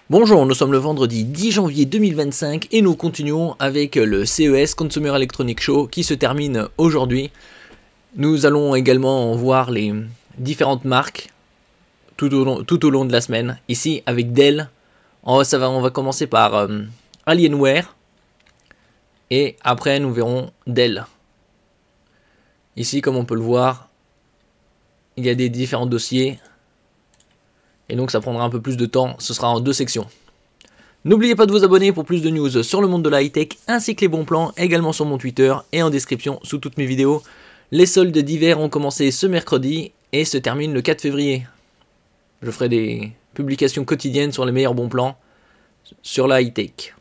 Bonjour, nous sommes le vendredi 10 janvier 2025 et nous continuons avec le CES Consumer Electronics Show qui se termine aujourd'hui. Nous allons également voir les différentes marques tout au long de la semaine. Ici avec Dell, on va commencer par Alienware et après nous verrons Dell. Ici, comme on peut le voir, il y a des différents dossiers. Et donc ça prendra un peu plus de temps, ce sera en deux sections. N'oubliez pas de vous abonner pour plus de news sur le monde de la high-tech, ainsi que les bons plans, également sur mon Twitter et en description sous toutes mes vidéos. Les soldes d'hiver ont commencé ce mercredi et se terminent le 4 février. Je ferai des publications quotidiennes sur les meilleurs bons plans sur la high-tech.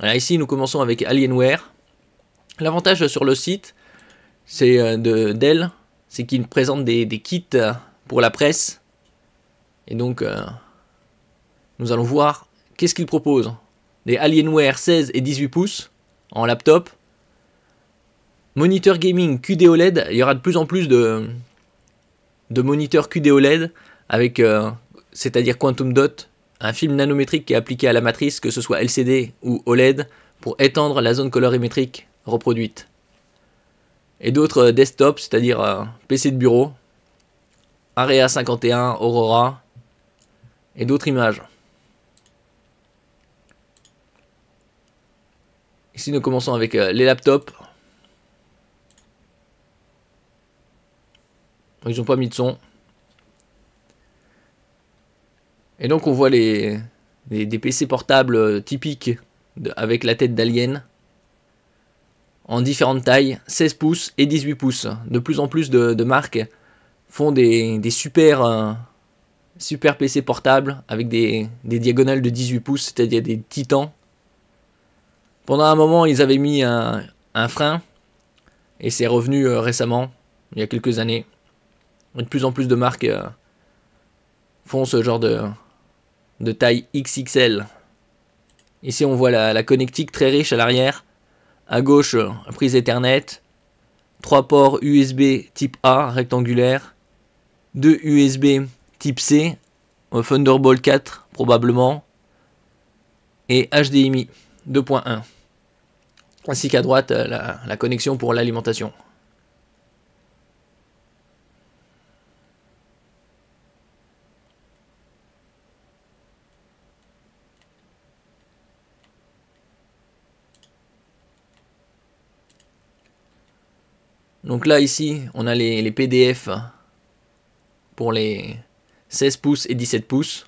Ici nous commençons avec Alienware. L'avantage sur le site, c'est de Dell, c'est qu'il présente des kits pour la presse. Et donc, nous allons voir qu'est-ce qu'il propose. Des Alienware 16 et 18 pouces en laptop. Moniteur gaming QD OLED. Il y aura de plus en plus de moniteurs QD OLED avec, c'est-à-dire Quantum Dot, un film nanométrique qui est appliqué à la matrice, que ce soit LCD ou OLED, pour étendre la zone colorimétrique reproduite. Et d'autres desktops, c'est-à-dire PC de bureau, Area 51, Aurora, et d'autres images. Ici nous commençons avec les laptops. Ils n'ont pas mis de son. Et donc on voit des PC portables typiques avec la tête d'alien. En différentes tailles, 16 pouces et 18 pouces. De plus en plus de marques font des super PC portables avec des diagonales de 18 pouces, c'est-à-dire des titans. Pendant un moment, ils avaient mis un frein et c'est revenu récemment, il y a quelques années. De plus en plus de marques font ce genre de taille XXL. Ici, on voit la connectique très riche à l'arrière. À gauche, prise Ethernet, 3 ports USB type A rectangulaire, 2 USB type C, Thunderbolt 4 probablement, et HDMI 2.1, ainsi qu'à droite la connexion pour l'alimentation. Donc là ici on a les PDF pour les 16 pouces et 17 pouces.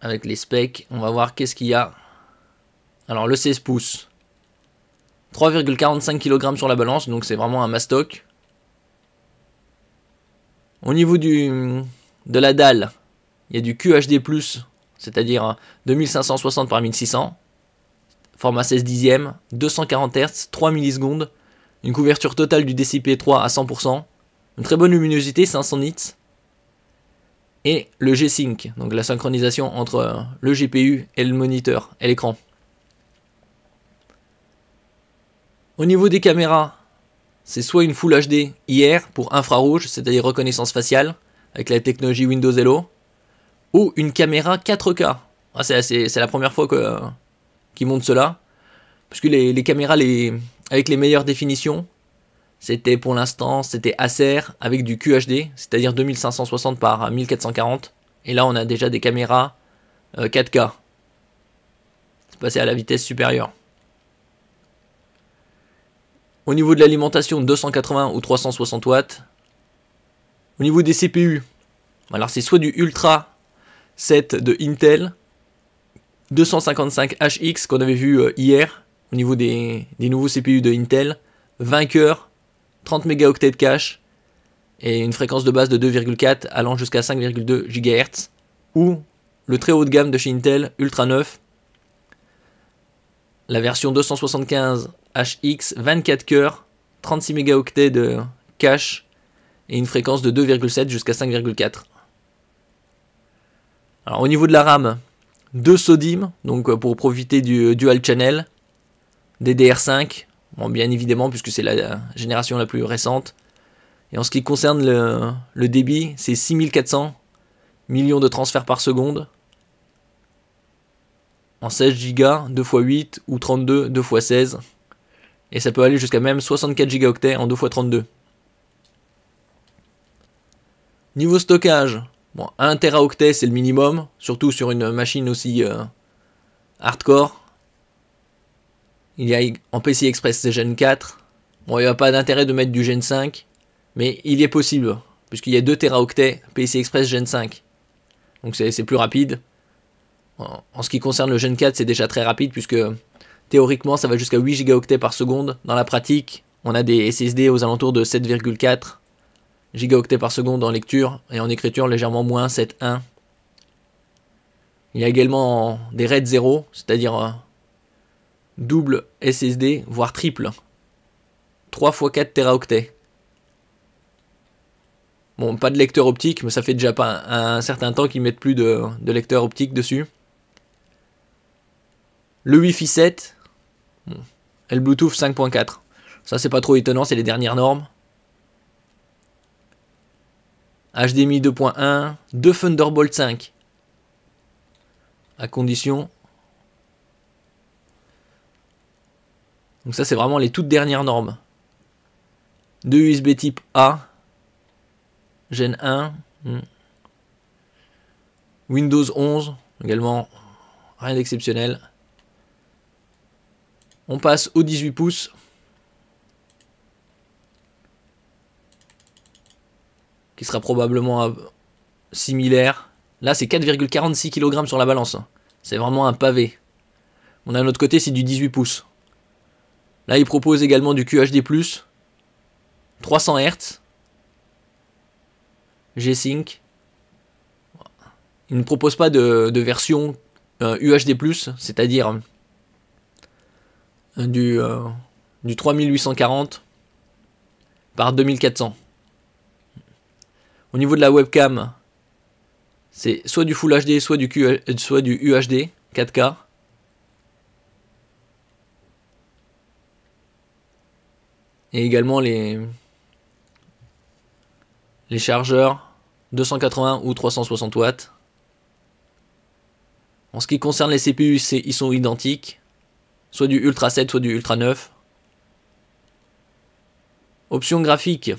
Avec les specs, on va voir qu'est-ce qu'il y a. Alors le 16 pouces, 3,45 kg sur la balance, donc c'est vraiment un mastoc. Au niveau de la dalle, il y a du QHD+, c'est-à-dire 2560 par 1600. Format 16 dixièmes, 240 Hz, 3 millisecondes. Une couverture totale du DCI-P3 à 100%. Une très bonne luminosité, 500 nits. Et le G-Sync, donc la synchronisation entre le GPU et le moniteur et l'écran. Au niveau des caméras, c'est soit une Full HD IR pour infrarouge, c'est-à-dire reconnaissance faciale, avec la technologie Windows Hello, ou une caméra 4K. Ah, c'est la première fois qu'ils montrent cela, parce que les caméras avec les meilleures définitions, c'était pour l'instant, c'était Acer avec du QHD, c'est-à-dire 2560 par 1440. Et là, on a déjà des caméras 4K. C'est passé à la vitesse supérieure. Au niveau de l'alimentation, 280 ou 360 watts. Au niveau des CPU, alors c'est soit du Ultra 7 de Intel, 255HX qu'on avait vu hier, au niveau des nouveaux CPU de Intel, 20 cœurs, 30 mégaoctets de cache et une fréquence de base de 2,4 allant jusqu'à 5,2 GHz, ou le très haut de gamme de chez Intel, Ultra 9, la version 275HX, 24 cœurs, 36 mégaoctets de cache et une fréquence de 2,7 jusqu'à 5,4. Alors au niveau de la RAM, 2 SODIMM, donc pour profiter du Dual Channel, DDR5, bon, bien évidemment puisque c'est la génération la plus récente, Et en ce qui concerne le débit, c'est 6400 millions de transferts par seconde. En 16 Go, 2x8 ou 32, 2x16. Et ça peut aller jusqu'à même 64 gigaoctets en 2x32. Niveau stockage, bon, 1 Teraoctet c'est le minimum, surtout sur une machine aussi hardcore. Il y a en PCI Express Gen 4. Bon, il n'y a pas d'intérêt de mettre du Gen 5, mais il y est possible, puisqu'il y a 2 Teraoctets PCI Express Gen 5. Donc c'est plus rapide. En ce qui concerne le Gen 4, c'est déjà très rapide, puisque théoriquement ça va jusqu'à 8 gigaoctets par seconde. Dans la pratique, on a des SSD aux alentours de 7,4 gigaoctets par seconde en lecture, et en écriture légèrement moins, 7,1. Il y a également des RAID 0, c'est-à-dire double SSD, voire triple. 3 x 4 Teraoctets. Bon, pas de lecteur optique, mais ça fait déjà pas un certain temps qu'ils mettent plus de lecteur optique dessus. Le Wi-Fi 7 et le Bluetooth 5.4. Ça, c'est pas trop étonnant, c'est les dernières normes. HDMI 2.1, 2 Thunderbolt 5. À condition. Donc ça, c'est vraiment les toutes dernières normes. 2 USB type A. Gen 1. Windows 11. Également, rien d'exceptionnel. On passe au 18 pouces. Qui sera probablement similaire. Là, c'est 4,46 kg sur la balance. C'est vraiment un pavé. On a de l'autre côté, c'est du 18 pouces. Là, il propose également du QHD+, 300 Hz, G-Sync. Il ne propose pas de version UHD+, c'est-à-dire du 3840 par 2400. Au niveau de la webcam, c'est soit du Full HD, soit du UHD 4K. Et également les chargeurs 280 ou 360 watts. En ce qui concerne les CPU, ils sont identiques. Soit du Ultra 7, soit du Ultra 9. Option graphique,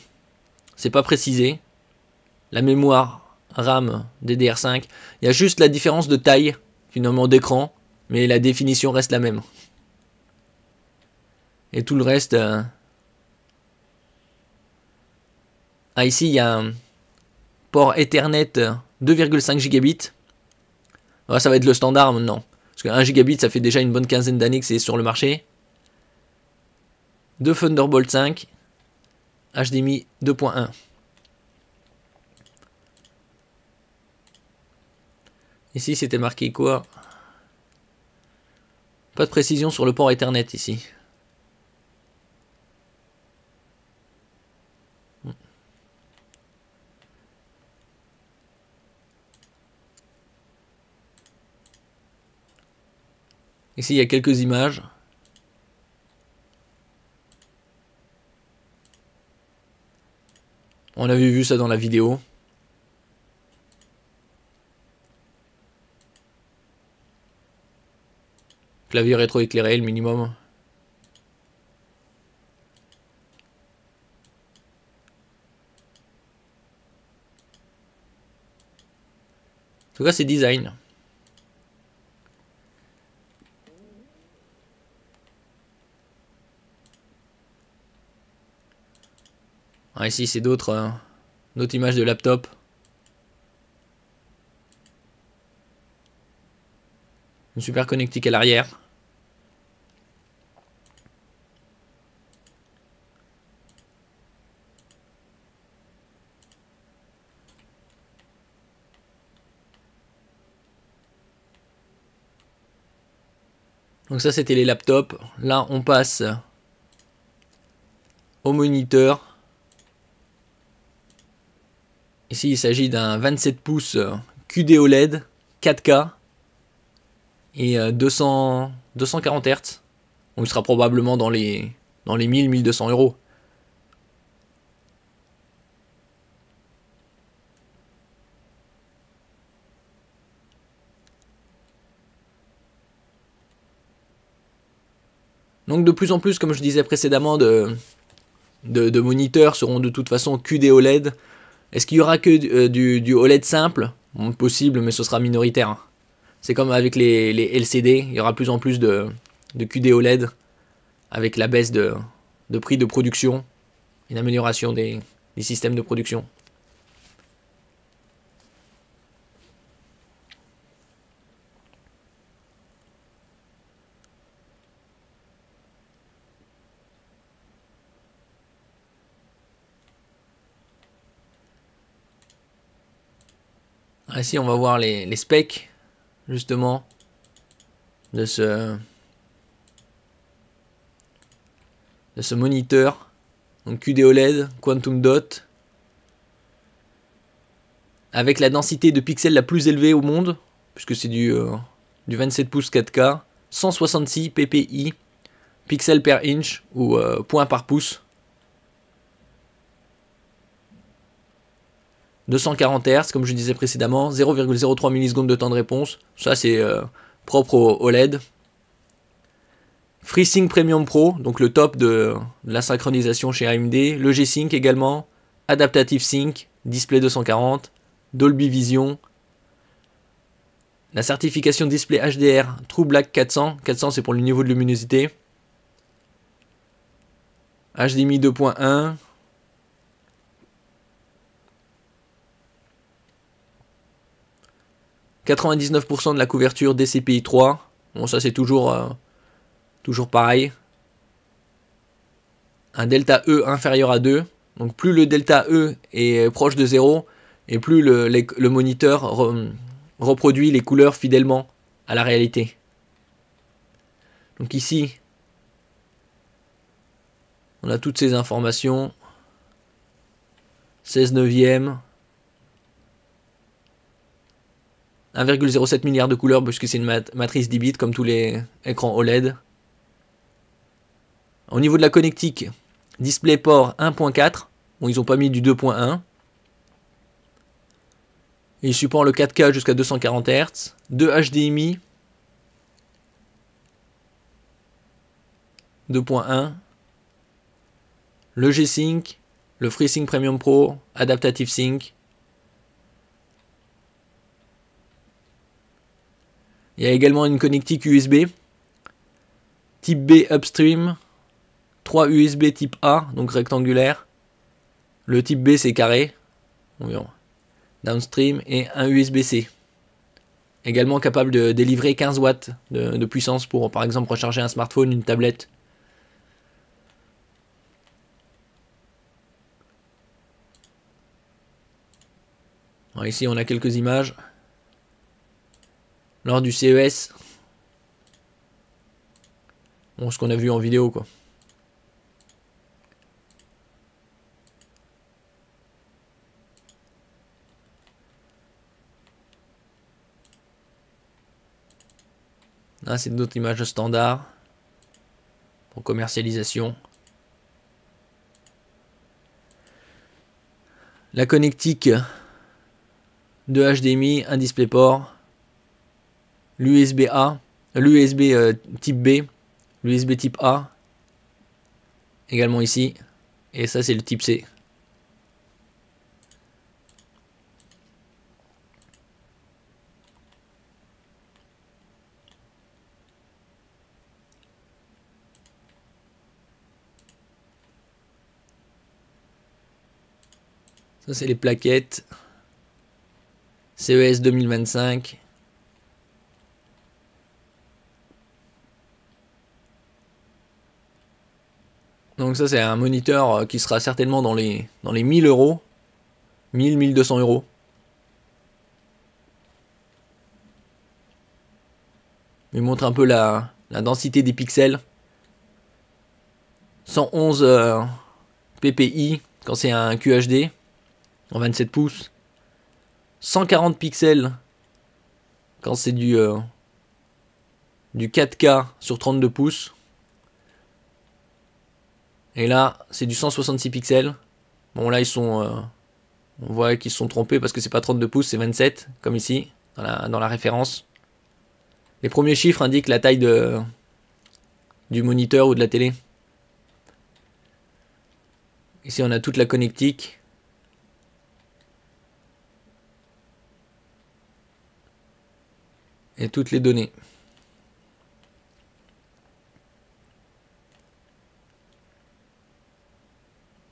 c'est pas précisé. La mémoire RAM DDR5. Il y a juste la différence de taille, finalement, d'écran. Mais la définition reste la même. Et tout le reste... Ah, ici, il y a un port Ethernet 2,5 gigabits. Ah, ça va être le standard maintenant. Parce que 1 gigabit, ça fait déjà une bonne quinzaine d'années que c'est sur le marché. 2 Thunderbolt 5. HDMI 2.1. Ici, c'était marqué quoi? Pas de précision sur le port Ethernet ici. Ici, il y a quelques images. On avait vu ça dans la vidéo. Clavier rétroéclairé, le minimum. En tout cas, c'est design. Ah, ici, c'est d'autres images de laptop. Une super connectique à l'arrière. Donc ça, c'était les laptops. Là, on passe au moniteur. Ici, il s'agit d'un 27 pouces QD OLED 4K et 240 Hz. Donc il sera probablement dans les 1000-1200 euros. Donc de plus en plus, comme je disais précédemment, de moniteurs seront de toute façon QD OLED. Est-ce qu'il y aura que du OLED simple? Bon, possible, mais ce sera minoritaire. C'est comme avec les LCD, il y aura de plus en plus de QD OLED avec la baisse de prix de production, une amélioration des systèmes de production. Ici, on va voir les specs, justement, de ce moniteur. Donc QD OLED, Quantum Dot, avec la densité de pixels la plus élevée au monde, puisque c'est du 27 pouces 4K, 166 ppi, pixels per inch, ou points par pouce. 240 Hz, comme je disais précédemment, 0,03 millisecondes de temps de réponse. Ça, c'est propre au OLED. FreeSync Premium Pro, donc le top de la synchronisation chez AMD. Le G-Sync également. Adaptative Sync, Display 240. Dolby Vision. La certification Display HDR True Black 400. 400, c'est pour le niveau de luminosité. HDMI 2.1. « 99% de la couverture DCI 3. Bon, ça c'est toujours pareil. Un delta E inférieur à 2. Donc plus le delta E est proche de 0, et plus le moniteur reproduit les couleurs fidèlement à la réalité. Donc ici, on a toutes ces informations. 16 neuvième. 1,07 milliard de couleurs, puisque c'est une matrice 10 bits comme tous les écrans OLED. Au niveau de la connectique, DisplayPort 1.4. Bon, ils n'ont pas mis du 2.1. Il supporte le 4K jusqu'à 240 Hz. 2 HDMI 2.1. Le G-Sync, le FreeSync Premium Pro, Adaptative Sync. Il y a également une connectique USB type B upstream, 3 USB type A, donc rectangulaire. Le type B c'est carré, downstream, et un USB-C. Également capable de délivrer 15 watts de puissance pour par exemple recharger un smartphone, une tablette. Alors ici on a quelques images lors du CES. Bon, ce qu'on a vu en vidéo quoi. Là c'est d'autres images standards pour commercialisation. La connectique de HDMI, un DisplayPort, l'USB A, l'USB type B, l'USB type A, également ici, et ça c'est le type C. Ça c'est les plaquettes CES 2025. Donc ça c'est un moniteur qui sera certainement dans les 1000 euros, 1200 euros. Il montre un peu la densité des pixels. 111 ppi quand c'est un QHD en 27 pouces. 140 pixels quand c'est du 4K sur 32 pouces. Et là, c'est du 166 pixels. Bon, là, ils sont... on voit qu'ils se sont trompés parce que c'est pas 32 pouces, c'est 27, comme ici, dans la référence. Les premiers chiffres indiquent la taille de du moniteur ou de la télé. Ici on a toute la connectique. Et toutes les données.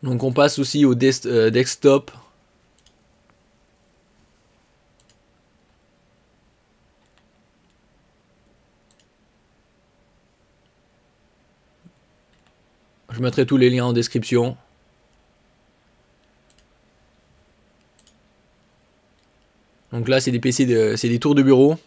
Donc on passe aussi au desktop. Je mettrai tous les liens en description. Donc là c'est des PC, c'est des tours de bureau.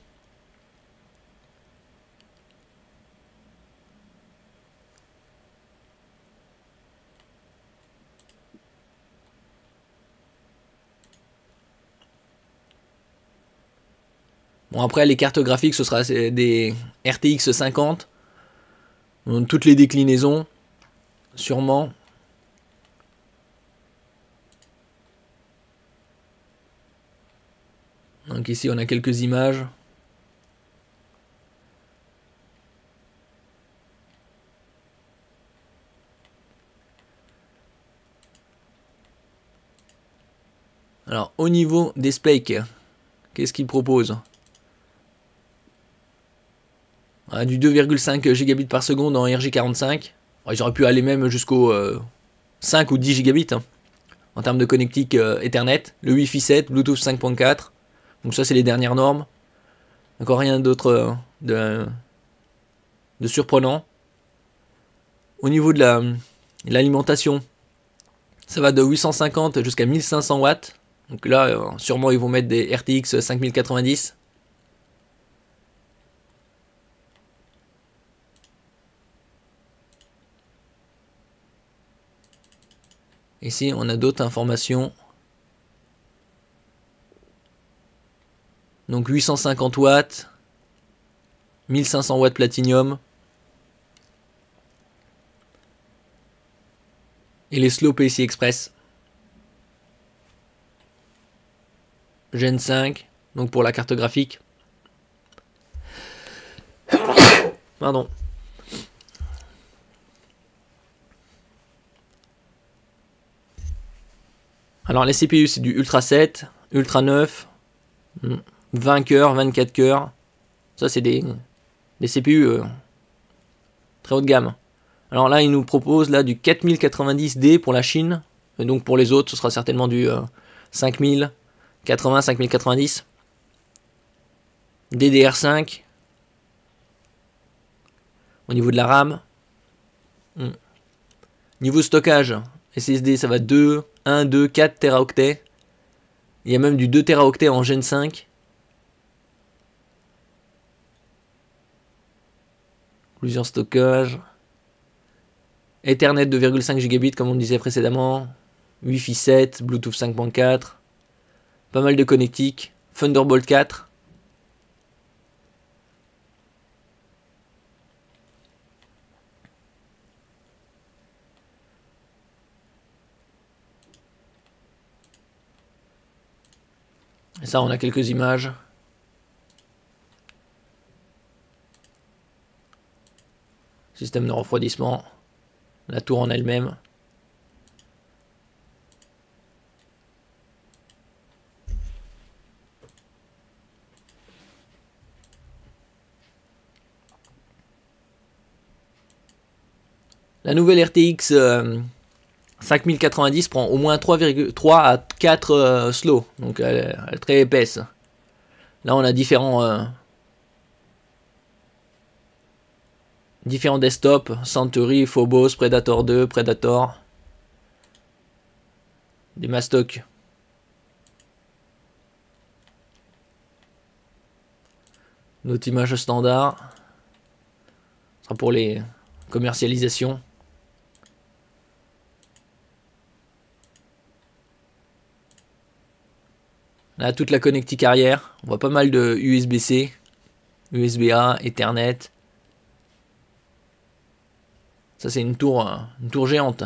Bon après les cartes graphiques ce sera des RTX 50. Donc, toutes les déclinaisons. Sûrement. Donc ici on a quelques images. Alors au niveau des specs, qu'est-ce qu'il propose? Du 2,5 gigabits par seconde en RJ45. Ils auraient pu aller même jusqu'au 5 ou 10 gigabits hein, en termes de connectique Ethernet. Le Wi-Fi 7, Bluetooth 5.4. Donc ça c'est les dernières normes. Encore rien d'autre de surprenant. Au niveau de l'alimentation, ça va de 850 jusqu'à 1500 watts. Donc là, sûrement ils vont mettre des RTX 5090. Ici, on a d'autres informations. Donc 850 watts, 1500 watts platinium. Et les slow PCI Express. Gen 5, donc pour la carte graphique. Pardon. Alors les CPU c'est du Ultra 7, Ultra 9, 20 cœurs, 24 cœurs. Ça c'est des CPU très haut de gamme. Alors là il nous propose là du 4090D pour la Chine. Et donc pour les autres ce sera certainement du 5080, 5090. DDR5. Au niveau de la RAM. Niveau stockage, SSD ça va 2, 1, 2, 4 Teraoctets. Il y a même du 2 Teraoctets en Gen 5. Plusieurs stockages. Ethernet 2,5 gigabits comme on disait précédemment. Wi-Fi 7, Bluetooth 5.4. Pas mal de connectiques. Thunderbolt 4. Et ça, on a quelques images. Système de refroidissement. La tour en elle-même. La nouvelle RTX 5090 prend au moins 3,3 à 4 slow. Donc elle est très épaisse. Là on a différents desktops. Centauri, Phobos, Predator 2, Predator. Des mastocs. Notre image standard. Ce sera pour les commercialisations. Là, toute la connectique arrière. On voit pas mal de USB-C, USB-A, Ethernet. Ça, c'est une tour géante.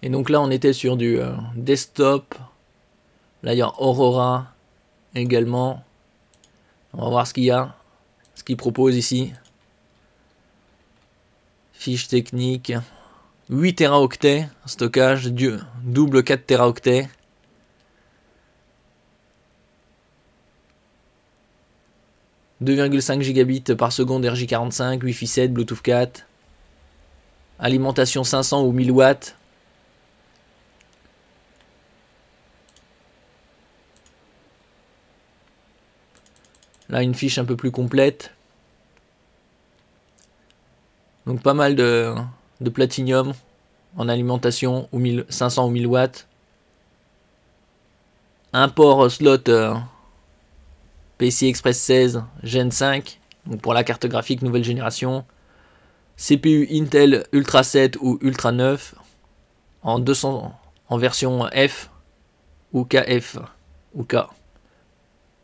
Et donc là, on était sur du desktop. Là, il y a Aurora également. On va voir ce qu'il y a, ce qu'il propose ici. Fiche technique. 8 Teraoctets, stockage, double 4 Teraoctets. « 2,5 gigabits par seconde RJ45, Wi-Fi 7, Bluetooth 4. Alimentation 500 ou 1000 watts. Là, une fiche un peu plus complète. Donc pas mal de platinium en alimentation, 500 ou 1000 watts. Un port slot PCI Express 16 Gen 5, donc pour la carte graphique nouvelle génération. CPU Intel Ultra 7 ou Ultra 9 en 200 en version F ou KF ou K.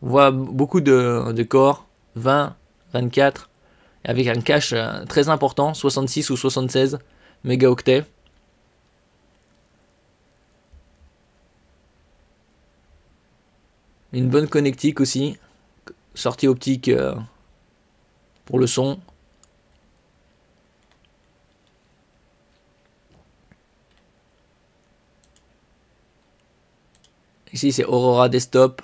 On voit beaucoup de corps, 20, 24, avec un cache très important, 66 ou 76 mégaoctets. Une bonne connectique aussi, sortie optique pour le son. Ici c'est Aurora Desktop.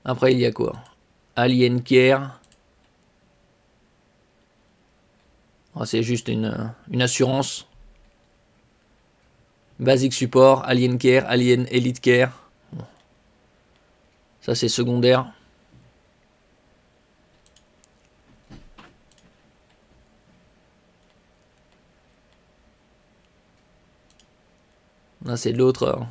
Après il y a quoi? Alien Care. Oh, c'est juste une assurance. Basic Support, Alien Care, Alien Elite Care. Bon. Ça c'est secondaire. Là c'est l'autre.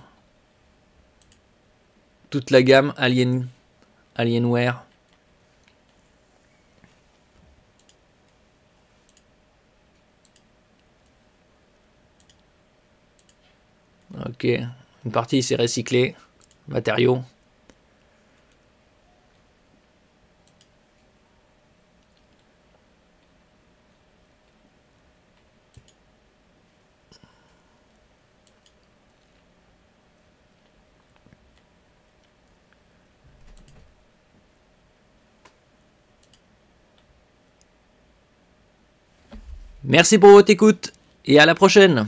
Toute la gamme Alienware. Ok, une partie c'est recyclé, matériaux. Merci pour votre écoute et à la prochaine.